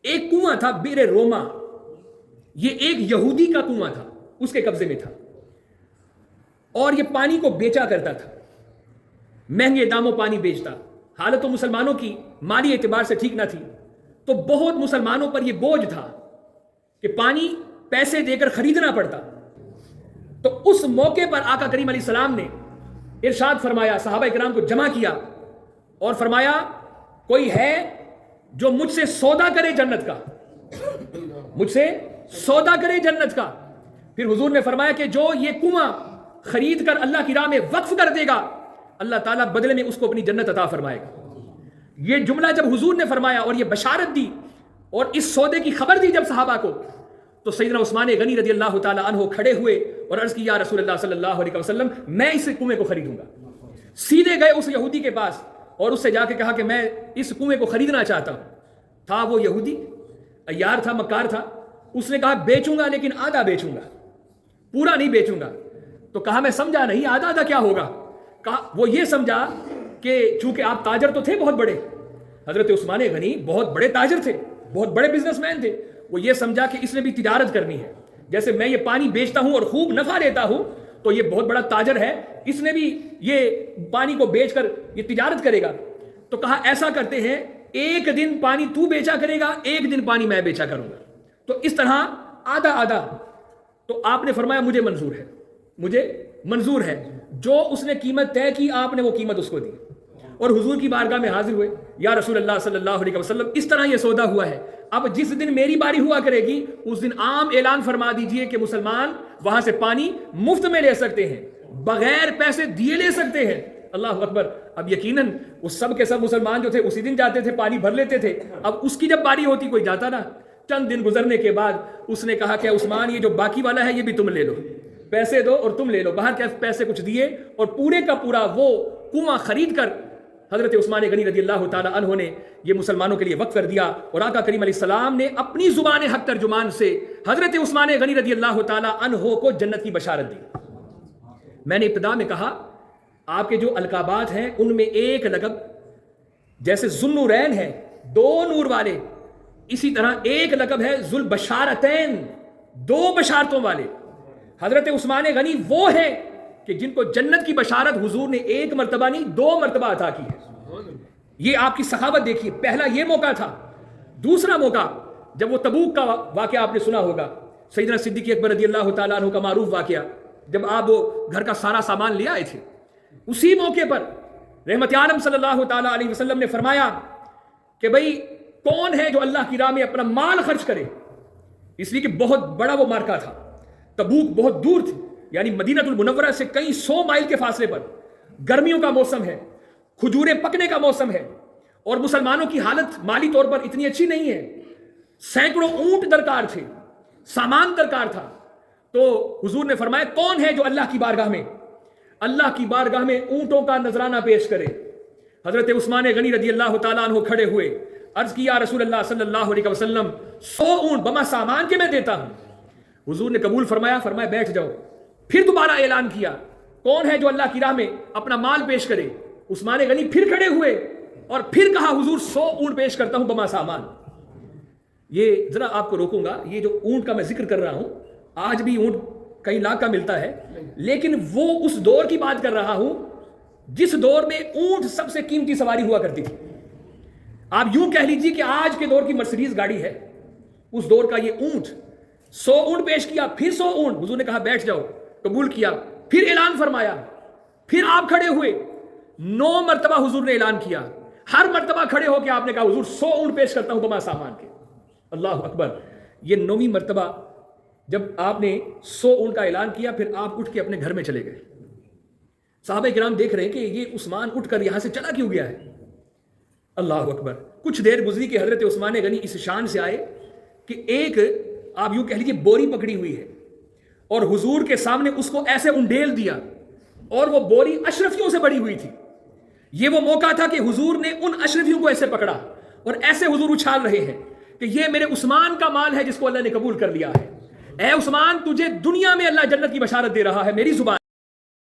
ایک کنواں تھا بئر روما، یہ ایک یہودی کا کنواں تھا، اس کے قبضے میں تھا، اور یہ پانی کو بیچا کرتا تھا، مہنگے داموں پانی بیچتا۔ حالت تو مسلمانوں کی مالی اعتبار سے ٹھیک نہ تھی، تو بہت مسلمانوں پر یہ بوجھ تھا کہ پانی پیسے دے کر خریدنا پڑتا۔ تو اس موقع پر آقا کریم علیہ السلام نے ارشاد فرمایا، صحابہ کرام کو جمع کیا اور فرمایا کوئی ہے جو مجھ سے سودا کرے جنت کا، مجھ سے سودا کرے جنت کا۔ پھر حضور نے فرمایا کہ جو یہ کنواں خرید کر اللہ کی راہ میں وقف کر دے گا، اللہ تعالیٰ بدلے میں اس کو اپنی جنت عطا فرمائے گا۔ یہ جملہ جب حضور نے فرمایا اور یہ بشارت دی اور اس سودے کی خبر دی جب صحابہ کو، تو سیدنا عثمان غنی رضی اللہ تعالیٰ عنہ کھڑے ہوئے اور عرض کی یا رسول اللہ صلی اللہ علیہ وسلم میں اس کنویں کو خریدوں گا۔ سیدھے گئے اس یہودی کے پاس اور اس سے جا کے کہا کہ میں اس کنویں کو خریدنا چاہتا ہوں۔ تھا وہ یہودی عیار تھا، مکار تھا، اس نے کہا بیچوں گا لیکن آدھا بیچوں گا، پورا نہیں بیچوں گا۔ تو کہا میں سمجھا نہیں، آدھا آدھا کیا ہوگا؟ کہا وہ یہ سمجھا کہ چونکہ آپ تاجر تو تھے بہت بڑے، حضرت عثمان غنی بہت بڑے تاجر تھے، بہت بڑے بزنس مین تھے، وہ یہ سمجھا کہ اس نے بھی تجارت کرنی ہے، جیسے میں یہ پانی بیچتا ہوں اور خوب نفع لیتا ہوں تو یہ بہت بڑا تاجر ہے، اس نے بھی یہ پانی کو بیچ کر یہ تجارت کرے گا۔ تو کہا ایسا کرتے ہیں ایک دن پانی تو بیچا کرے گا، ایک دن پانی میں بیچا کروں گا، تو اس طرح آدھا آدھا۔ تو آپ نے فرمایا مجھے منظور ہے، مجھے منظور ہے۔ جو اس نے قیمت طے کی آپ نے وہ قیمت اس کو دی اور حضور کی بارگاہ میں حاضر ہوئے، یا رسول اللہ صلی اللہ علیہ وسلم اس طرح یہ سودا ہوا ہے، اب جس دن میری باری ہوا کرے گی اس دن عام اعلان فرما دیجئے کہ مسلمان وہاں سے پانی مفت میں لے سکتے ہیں، بغیر پیسے دیے لے سکتے ہیں۔ اللہ اکبر۔ اب یقیناً وہ سب کے سب مسلمان جو تھے اسی دن جاتے تھے، پانی بھر لیتے تھے۔ اب اس کی جب باری ہوتی کوئی جاتا نہ۔ چند دن گزرنے کے بعد اس نے کہا کہ عثمان یہ جو باقی والا ہے یہ بھی تم لے لو، پیسے دو اور تم لے لو۔ باہر کے پیسے کچھ دیے اور پورے کا پورا وہ کنواں خرید کر حضرت عثمان غنی رضی اللہ تعالی عنہ نے یہ مسلمانوں کے لیے وقف کر دیا، اور آقا کریم علیہ السلام نے اپنی زبان حق ترجمان سے حضرت عثمان غنی رضی اللہ تعالی عنہ کو جنت کی بشارت دی۔ میں نے ابتدا میں کہا آپ کے جو القابات ہیں ان میں ایک لقب جیسے ذوالنورین ہے، دو نور والے، اسی طرح ایک لقب ہے ذوالبشارتین، دو بشارتوں والے۔ حضرت عثمان غنی وہ ہے کہ جن کو جنت کی بشارت حضور نے ایک مرتبہ نہیں دو مرتبہ عطا کی ہے۔ یہ آپ کی سخاوت دیکھیے، پہلا یہ موقع تھا۔ دوسرا موقع جب وہ تبوک کا واقعہ آپ نے سنا ہوگا، سیدنا صدیق اکبر رضی اللہ تعالیٰ عنہ کا معروف واقعہ، جب آپ وہ گھر کا سارا سامان لے آئے تھے، اسی موقع پر رحمت عالم صلی اللہ تعالیٰ علیہ وسلم نے فرمایا کہ بھئی کون ہے جو اللہ کی راہ میں اپنا مال خرچ کرے، اس لیے کہ بہت بڑا وہ مارکا تھا، تبوک بہت دور تھی، یعنی مدینہ المنورہ سے کئی 100 مائل کے فاصلے پر، گرمیوں کا موسم ہے، کھجوریں پکنے کا موسم ہے، اور مسلمانوں کی حالت مالی طور پر اتنی اچھی نہیں ہے، سینکڑوں اونٹ درکار تھے، سامان درکار تھا۔ تو حضور نے فرمایا کون ہے جو اللہ کی بارگاہ میں اونٹوں کا نذرانہ پیش کرے۔ حضرت عثمان غنی رضی اللہ تعالیٰ عنہ کھڑے ہوئے، عرض کیا رسول اللہ صلی اللہ علیہ وسلم 100 اونٹ بما سامان کے میں دیتا ہوں۔ حضور نے قبول فرمایا بیٹھ جاؤ۔ پھر دوبارہ اعلان کیا کون ہے جو اللہ کی راہ میں اپنا مال پیش کرے۔ عثمان غنی پھر کھڑے ہوئے اور پھر کہا حضور 100 اونٹ پیش کرتا ہوں بما سامان۔ یہ ذرا آپ کو روکوں گا، یہ جو اونٹ کا میں ذکر کر رہا ہوں آج بھی اونٹ کئی لاکھ کا ملتا ہے، لیکن وہ اس دور کی بات کر رہا ہوں جس دور میں اونٹ سب سے قیمتی سواری ہوا کرتی تھی۔ آپ یوں کہہ لیجیے کہ آج کے دور کی مرسیڈیز گاڑی ہے، اس دور کا یہ اونٹ۔ 100 اونٹ پیش کیا، پھر 100 اونٹ، حضور نے کہا بیٹھ جاؤ، قبول کیا، پھر اعلان فرمایا، پھر آپ کھڑے ہوئے، 9 مرتبہ حضور نے اعلان کیا، ہر مرتبہ کھڑے ہو کے آپ نے کہا حضور 100 اونٹ پیش کرتا ہوں بما سامان کے۔ اللہ اکبر۔ یہ 9ویں مرتبہ جب آپ نے 100 اونٹ کا اعلان کیا، پھر آپ اٹھ کے اپنے گھر میں چلے گئے۔ صحابہ کرام دیکھ رہے ہیں کہ یہ عثمان اٹھ کر یہاں سے چلا کیوں گیا ہے۔ اللہ اکبر۔ کچھ دیر گزری کہ حضرت عثمان غنی اس شان سے آئے کہ ایک آپ یوں کہہ لیجیے بوری پکڑی ہوئی ہے، اور حضور کے سامنے اس کو ایسے انڈیل دیا، اور وہ بوری اشرفیوں سے بڑی ہوئی تھی۔ یہ وہ موقع تھا کہ حضور نے ان اشرفیوں کو ایسے پکڑا اور ایسے حضور اچھال رہے ہیں کہ یہ میرے عثمان کا مال ہے جس کو اللہ نے قبول کر لیا ہے۔ اے عثمان، تجھے دنیا میں اللہ جنت کی بشارت دے رہا ہے، میری زبان